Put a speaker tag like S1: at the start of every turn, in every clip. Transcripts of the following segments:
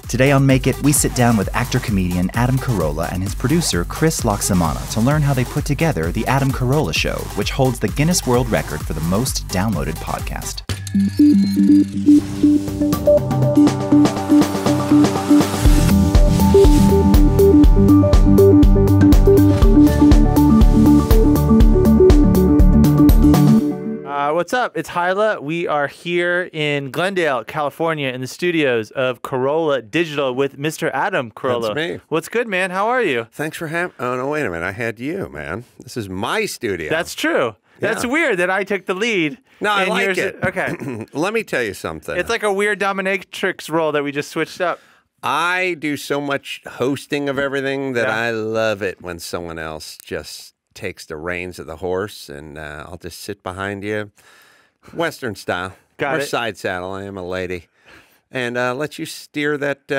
S1: Today on Make It, we sit down with actor-comedian Adam Carolla and his producer Chris Loxamana to learn how they put together The Adam Carolla Show, which holds the Guinness World Record for the most downloaded podcast.
S2: What's up? It's Hyla. We are here in Glendale, California, in the studios of Carolla Digital with Mr. Adam Carolla.
S3: That's me.
S2: What's good, man? How are you?
S3: Thanks for having... Oh, no, wait a minute. I had you, man. This is my studio.
S2: That's true. Yeah. That's weird that I took the lead.
S3: No, I like it.
S2: Okay.
S3: Let me tell you something.
S2: It's like a weird dominatrix role that we just switched up.
S3: I do so much hosting of everything that I love it when someone else just takes the reins of the horse, and I'll just sit behind you, Western style, or side saddle. I am a lady, and let you steer that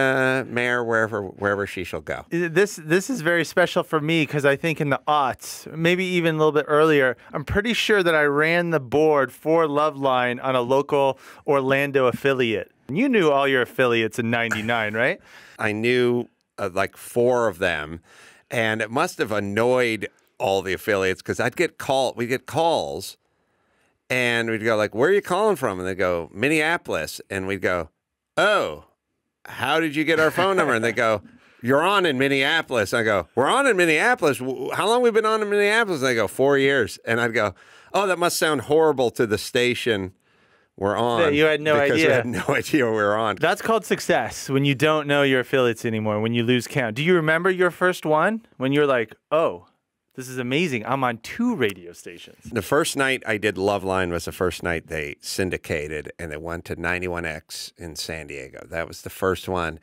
S3: mare wherever she shall go.
S2: This is very special for me because I think in the aughts, maybe even a little bit earlier, I'm pretty sure that I ran the board for Loveline on a local Orlando affiliate. You knew all your affiliates in '99, right?
S3: I knew like 4 of them, and it must have annoyed all the affiliates because we'd get calls, and we'd go like, "Where are you calling from?" And they go, "Minneapolis," and we'd go, "Oh, how did you get our phone number?" And they go, "You're on in Minneapolis." And I go, "We're on in Minneapolis. How long have we been on in Minneapolis?" And they go, 4 years. And I'd go, "Oh, that must sound horrible to the station we're on."
S2: Yeah, you had no idea.
S3: Because we had no idea we were on.
S2: That's called success, when you don't know your affiliates anymore, when you lose count. Do you remember your first one? When you're like, oh, this is amazing. I'm on 2 radio stations.
S3: The first night I did Loveline was the first night they syndicated, and they went to 91X in San Diego. That was the first one.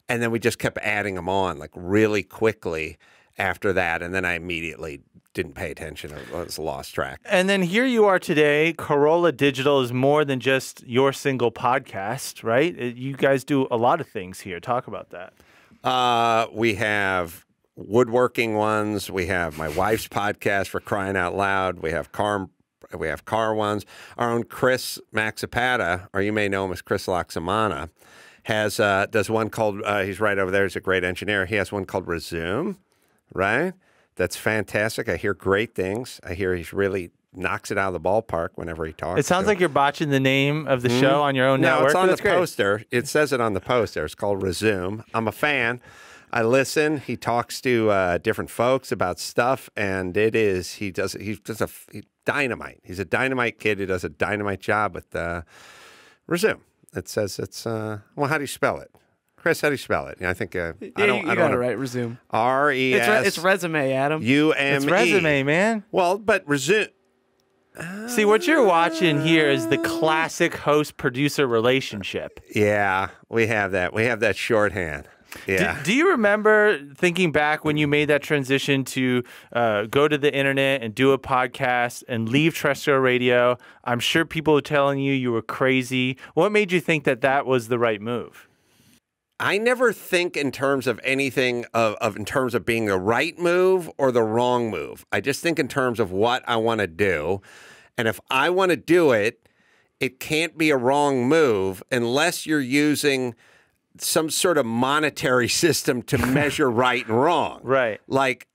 S3: And then we just kept adding them on like really quickly after that. And then I immediately didn't pay attention. It was lost track.
S2: And then here you are today. Carolla Digital is more than just your single podcast, right? You guys do a lot of things here. Talk about that.
S3: We have woodworking ones. We have my wife's podcast, for crying out loud. We have car ones. Our own Chris Maxipata, or you may know him as Chris Loxamana, does one called, he's right over there, he's a great engineer. He has one called Resume, right? That's fantastic. I hear great things. I hear he's really knocks it out of the ballpark whenever he talks.
S2: It sounds like you're botching the name of the show on your own network.
S3: No, it's on the poster. It says it on the poster. It's called Resume. I'm a fan. I listen. He talks to different folks about stuff, and he's dynamite. He's a dynamite kid who does a dynamite job with Resume. It says it's well, how do you spell it? Chris, how do you spell it? I think I don't
S4: got it right. Resume.
S3: R-E-S.
S4: It's resume, Adam.
S3: U-M-E.
S2: It's resume, man.
S3: Well, but Resume.
S2: See, what you're watching here is the classic host-producer relationship.
S3: Yeah, we have that. We have that shorthand. Yeah.
S2: Do you remember thinking back when you made that transition to go to the internet and do a podcast and leave terrestrial radio? I'm sure people were telling you were crazy. What made you think that that was the right move?
S3: I never think in terms of anything in terms of being the right move or the wrong move. I just think in terms of what I want to do. And if I want to do it, it can't be a wrong move unless you're using some sort of monetary system to measure right and wrong.
S2: Right.
S3: Like,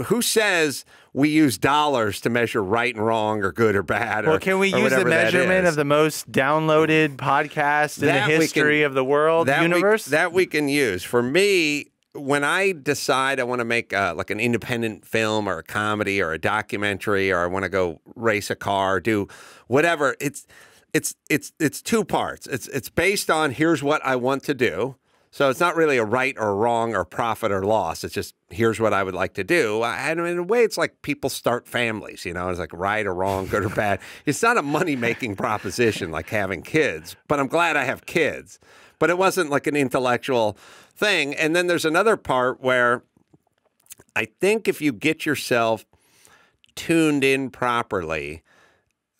S3: who says we use dollars to measure right and wrong or good or bad?
S2: Well, can we use the measurement of the most downloaded podcast in the history of the world, universe?
S3: That we can use. For me, when I decide I want to make like an independent film or a comedy or a documentary, or I want to go race a car, do whatever, it's 2 parts. It's based on here's what I want to do. So it's not really a right or wrong or profit or loss. It's just here's what I would like to do. And in a way, it's like people start families. You know, it's like right or wrong, good or bad. It's not a money-making proposition like having kids. But I'm glad I have kids. But it wasn't like an intellectual thing. And then there's another part where I think if you get yourself tuned in properly,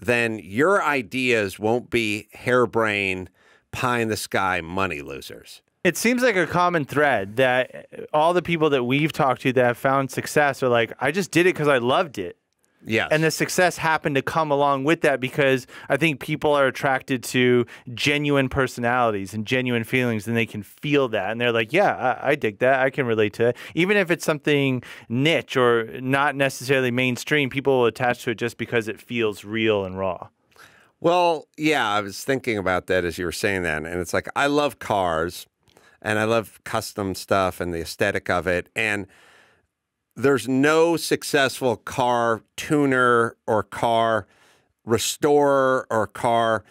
S3: then your ideas won't be harebrained, pie-in-the-sky money losers.
S2: It seems like a common thread that all the people that we've talked to that have found success are like, I just did it because I loved it.
S3: Yes.
S2: And the success happened to come along with that because I think people are attracted to genuine personalities and genuine feelings, and they can feel that. And they're like, yeah, I dig that. I can relate to it. Even if it's something niche or not necessarily mainstream, people will attach to it just because it feels real and raw.
S3: Well, yeah, I was thinking about that as you were saying that. And it's like, I love cars and I love custom stuff and the aesthetic of it. And there's no successful car tuner or car restorer or car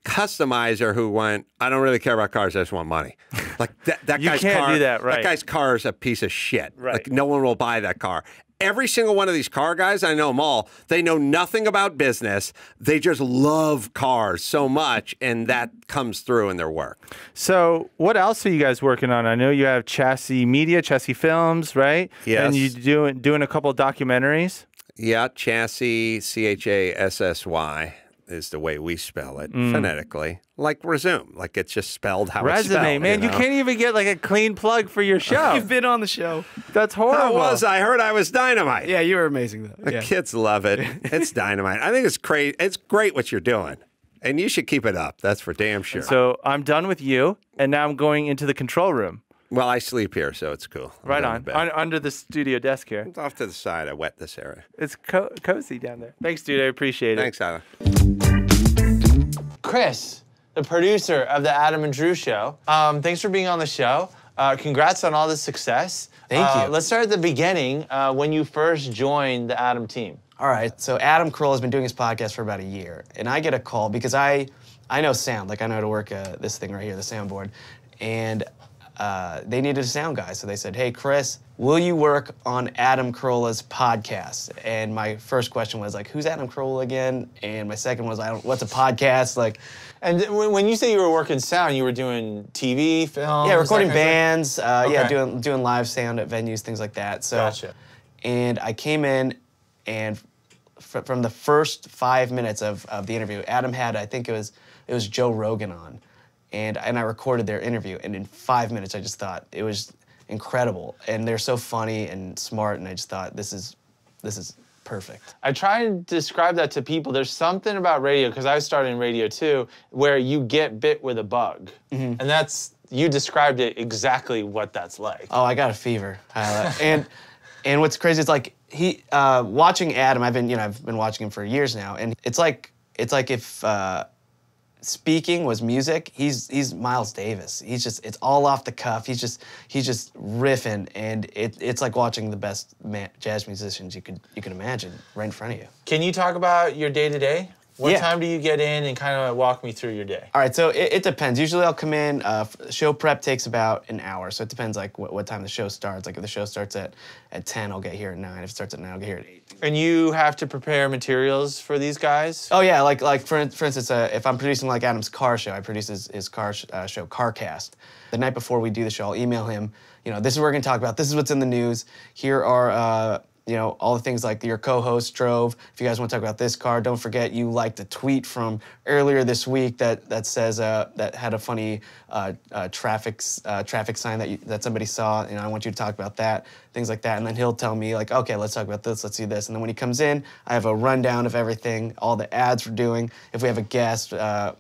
S3: customizer who went, I don't really care about cars, I just want money. Like that
S2: You
S3: guy's
S2: can't
S3: car,
S2: do that, right.
S3: That guy's car is a piece of shit.
S2: Right.
S3: Like no one will buy that car. Every single one of these car guys, I know them all, they know nothing about business. They just love cars so much, and that comes through in their work.
S2: So what else are you guys working on? I know you have Chassis Media, Chassis Films, right?
S3: Yes.
S2: And you doing a couple of documentaries?
S3: Yeah, Chassis, Chassy, is the way we spell it phonetically. Like resume, like it's just spelled how it's spelled.
S2: Resume, man. You can't even get like a clean plug for your show.
S4: You've been on the show.
S2: That's horrible.
S3: How was I? Heard I was dynamite.
S4: Yeah, you were amazing though.
S3: The
S4: Yeah.
S3: kids love it. It's dynamite. I think it's great. It's great what you're doing. And you should keep it up. That's for damn sure.
S2: So I'm done with you, and now I'm going into the control room.
S3: Well, I sleep here, so it's cool. I'm
S2: Right
S3: going
S2: on.
S3: to bed.
S2: Under the studio desk here.
S3: It's off to the side. I wet this area.
S2: It's cozy down there. Thanks, dude. I appreciate it.
S3: Thanks, Adam.
S2: Chris, the producer of the Adam and Drew Show. Thanks for being on the show. Congrats on all the success.
S5: Thank you.
S2: Let's start at the beginning, when you first joined the Adam team.
S5: All right, so Adam Carolla has been doing his podcast for about a year, and I get a call because I know sound, like I know how to work this thing right here, the soundboard, and they needed a sound guy, so they said, hey, Chris, will you work on Adam Carolla's podcast? And my first question was like, who's Adam Carolla again? And my second was, what's a podcast? Like,
S2: And when you say you were working sound, you were doing TV, film?
S5: yeah, recording bands,
S2: Okay.
S5: yeah, doing live sound at venues, things like that. So,
S2: Gotcha.
S5: And I came in, and from the first 5 minutes of the interview, Adam had, I think it was Joe Rogan on, and I recorded their interview, and in 5 minutes I just thought it was incredible, and they're so funny and smart, and I just thought this is perfect.
S2: I try and describe that to people. There's something about radio, because I started in radio too, where you get bit with a bug. And you described it exactly what that's like.
S5: Oh, I got a fever. And what's crazy is like watching Adam, I've been watching him for years now, and it's like if speaking was music, he's Miles Davis. It's all off the cuff. He's just riffing, and it's like watching the best jazz musicians you can imagine right in front of you.
S2: Can you talk about your day-to-day? What
S5: Yeah.
S2: time do you get in, and kind of walk me through your day?
S5: All right, so it depends. Usually I'll come in, show prep takes about an hour, so it depends like what time the show starts. Like if the show starts at 10, I'll get here at 9. If it starts at 9, I'll get here at 8.
S2: And you have to prepare materials for these guys?
S5: Oh yeah, like for instance, if I'm producing like Adam's car show, I produce his car show, CarCast. The night before we do the show, I'll email him, this is what we're gonna talk about, this is what's in the news, here are all the things like your co-host drove. If you guys want to talk about this car, don't forget you liked a tweet from earlier this week that says that had a funny traffic sign that somebody saw. I want you to talk about that, things like that. And then he'll tell me like, okay, let's talk about this, let's do this. And then when he comes in, I have a rundown of everything, all the ads we're doing. If we have a guest, a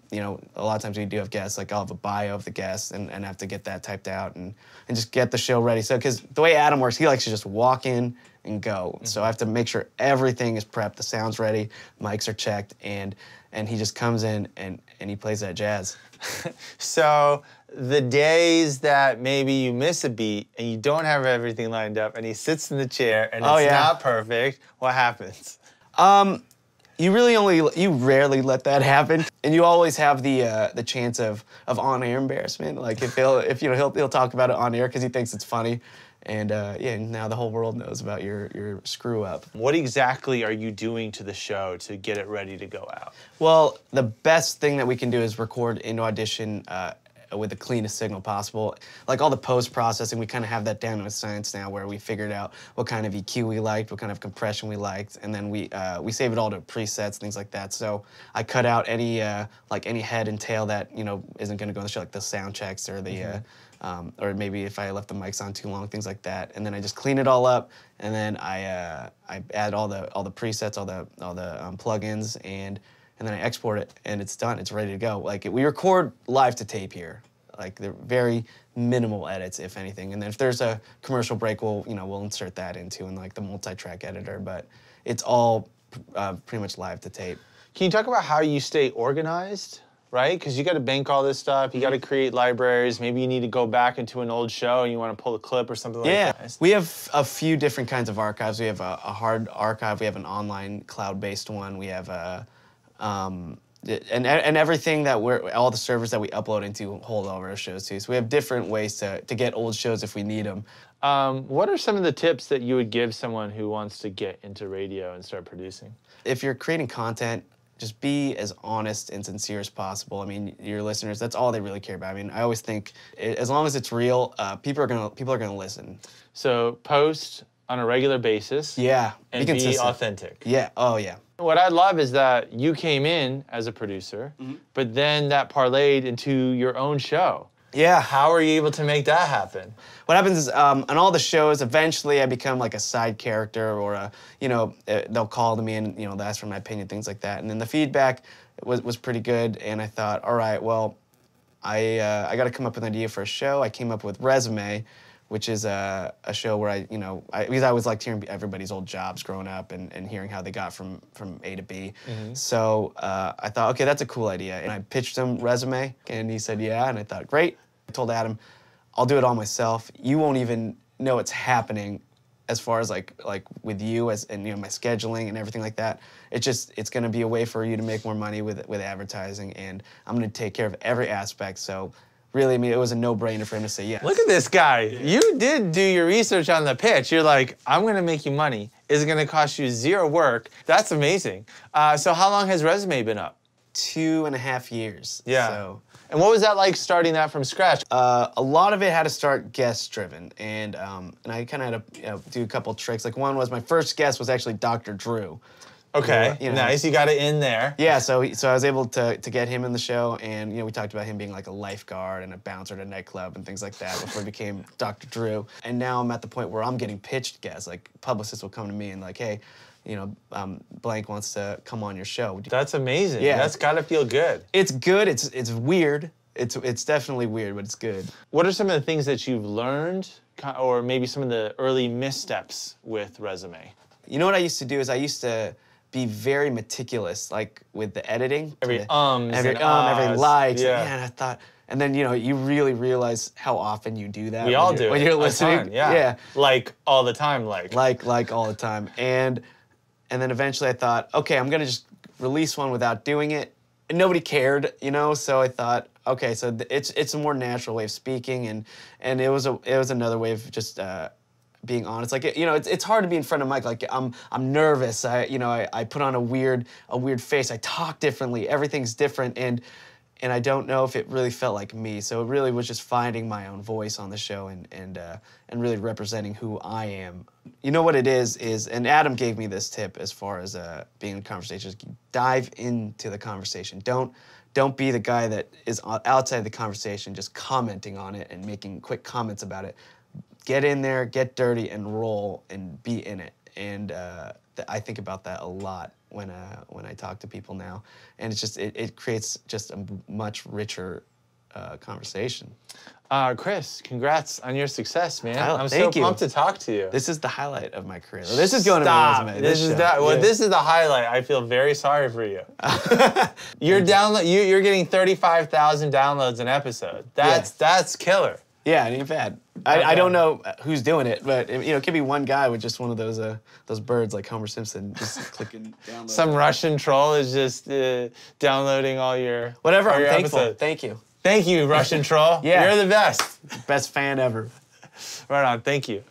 S5: lot of times we do have guests. Like I'll have a bio of the guest and have to get that typed out and just get the show ready. So because the way Adam works, he likes to just walk in and go. So I have to make sure everything is prepped, the sound's ready, mics are checked, and he just comes in and he plays that jazz.
S2: So the days that maybe you miss a beat and you don't have everything lined up and he sits in the chair and it's not perfect, what happens?
S5: You rarely let that happen, and you always have the chance of on-air embarrassment. Like if he'll talk about it on air because he thinks it's funny. And now the whole world knows about your screw up.
S2: What exactly are you doing to the show to get it ready to go out?
S5: Well, the best thing that we can do is record into Audition with the cleanest signal possible. Like all the post-processing, we kind of have that down to a science now, where we figured out what kind of EQ we liked, what kind of compression we liked, and then we save it all to presets, things like that. So I cut out any like any head and tail that isn't going to go on the show, like the sound checks or the or maybe if I left the mics on too long, things like that. And then I just clean it all up, and then I add all the presets, all the plugins, and then I export it, and it's done. It's ready to go. Like we record live to tape here. Like they're very minimal edits, if anything. And then if there's a commercial break, we'll insert that into in like the multi-track editor. But it's all pretty much live to tape.
S2: Can you talk about how you stay organized? Right? Because you got to bank all this stuff. You got to create libraries. Maybe you need to go back into an old show and you want to pull a clip or something like that.
S5: Yeah, we have a few different kinds of archives. We have a hard archive. We have an online cloud-based one. We have and everything that all the servers that we upload into hold all of our shows too. So we have different ways to get old shows if we need them.
S2: What are some of the tips that you would give someone who wants to get into radio and start producing?
S5: If you're creating content, just be as honest and sincere as possible. I mean, your listeners, that's all they really care about. I mean, I always think as long as it's real, people are gonna listen.
S2: So post on a regular basis.
S5: Yeah.
S2: And be authentic.
S5: Yeah. Oh, yeah.
S2: What I love is that you came in as a producer, but then that parlayed into your own show.
S5: Yeah.
S2: How are you able to make that happen?
S5: What happens is on all the shows, eventually I become like a side character, or they'll call to me and they'll ask for my opinion, things like that. And then the feedback was pretty good, and I thought, all right, well, I got to come up with an idea for a show. I came up with Resume, which is a show where because I always liked hearing everybody's old jobs growing up and hearing how they got from A to B. So I thought, okay, that's a cool idea. And I pitched him Resume, and he said, yeah, and I thought, great. I told Adam, I'll do it all myself. You won't even know it's happening as far as like with you and my scheduling and everything like that. It's going to be a way for you to make more money with advertising, and I'm going to take care of every aspect. So really, I mean, it was a no-brainer for him to say yes.
S2: Look at this guy. You did do your research on the pitch. You're like, I'm going to make you money. It's going to cost you zero work. That's amazing. So how long has Resume been up?
S5: 2.5 years.
S2: Yeah.
S5: So.
S2: And what was that like starting that from scratch?
S5: A lot of it had to start guest-driven, and I kind of had to do a couple tricks. Like one was my first guest was actually Dr. Drew.
S2: Okay, nice. You got it in there.
S5: Yeah, so I was able to get him in the show, and we talked about him being like a lifeguard and a bouncer at a nightclub and things like that before he became Dr. Drew. And now I'm at the point where I'm getting pitched guests. Like publicists will come to me and like, hey, blank wants to come on your show.
S2: That's amazing.
S5: Yeah,
S2: that's got to feel good.
S5: It's good. It's weird. It's definitely weird, but it's good.
S2: What are some of the things that you've learned, or maybe some of the early missteps with Resume?
S5: You know what I used to do is I used to be very meticulous, like with the editing.
S2: Every
S5: every
S2: like.
S5: Yeah, and I thought, and then you really realize how often you do that.
S2: We all do
S5: when you're listening.
S2: Yeah. Like all the time, like
S5: all the time. And then eventually I thought, okay, I'm gonna just release one without doing it. And nobody cared, so I thought, okay, so it's a more natural way of speaking, and it was another way of just being honest. Like it's hard to be in front of Mike. Like I'm nervous. I put on a weird face. I talk differently. Everything's different, and I don't know if it really felt like me. So it really was just finding my own voice on the show and really representing who I am. You know what it is, and Adam gave me this tip as far as being in conversations. Dive into the conversation. Don't be the guy that is outside the conversation just commenting on it and making quick comments about it. Get in there, get dirty, and roll, and be in it. And I think about that a lot when I talk to people now, and it creates just a much richer conversation.
S2: Chris, congrats on your success, man.
S5: Tyler,
S2: I'm so pumped to talk to you.
S5: This is the highlight of my career. This is going to my resume.
S2: This is the highlight. I feel very sorry for you. You're getting 35,000 downloads an episode. That's killer.
S5: Yeah, it ain't bad. I don't know who's doing it, but it could be one guy with just one of those birds like Homer Simpson, just clicking download.
S2: Some Russian troll is just downloading all your
S5: whatever.
S2: all
S5: I'm
S2: your
S5: thankful.
S2: episodes.
S5: Thank you.
S2: Thank you, Russian troll.
S5: Yeah,
S2: you're the best.
S5: Best fan ever.
S2: Right on. Thank you.